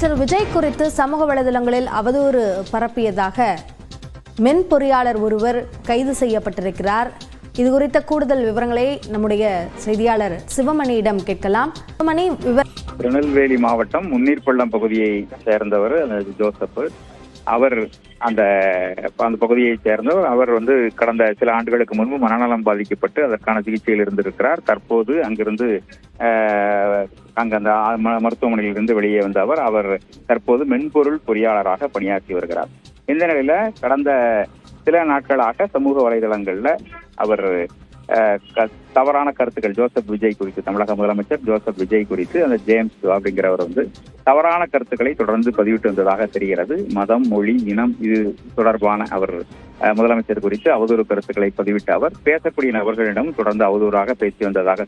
முதலமைச்சர் விஜய் குறித்து சமூக வலைதளங்களில் அவதூறு பரப்பியதாக மென் பொறியாளர் ஒருவர் கைது செய்யப்பட்டிருக்கிறார். இது குறித்த கூடுதல் விவரங்களை நம்முடைய செய்தியாளர் சிவமணியிடம் கேட்கலாம். சிவமணி, திருநெல்வேலி மாவட்டம் முன்னீர்பள்ளம் பகுதியை சேர்ந்தவர் ஜோசப். அவர் அந்த பகுதியை சேர்ந்தவர். அவர் கடந்த சில ஆண்டுகளுக்கு முன்பு மனநலம் பாதிக்கப்பட்டு அதற்கான சிகிச்சையில் இருந்திருக்கிறார். தற்போது அங்கிருந்து அந்த மருத்துவமனையிலிருந்து வெளியே வந்த அவர் தற்போது மென்பொருள் பொறியாளராக பணியாற்றி வருகிறார். இந்த நிலையில கடந்த சில நாட்களாக சமூக வலைதளங்கள்ல அவர் தவறான கருத்துக்கள் ஜோசப் விஜய் குறித்து, தமிழக முதலமைச்சர் ஜோசப் விஜய் குறித்து அந்த ஜேம்ஸ் அப்படிங்கிறவர் தவறான கருத்துக்களை தொடர்ந்து பதிவிட்டு வந்ததாக தெரிகிறது. மதம், மொழி, இனம் இது தொடர்பான அவர் முதலமைச்சர் குறித்து அவதூறு கருத்துக்களை பதிவிட்ட அவர் பேசக்கூடிய நபர்களிடம் தொடர்ந்து அவதூறாக பேசி வந்ததாக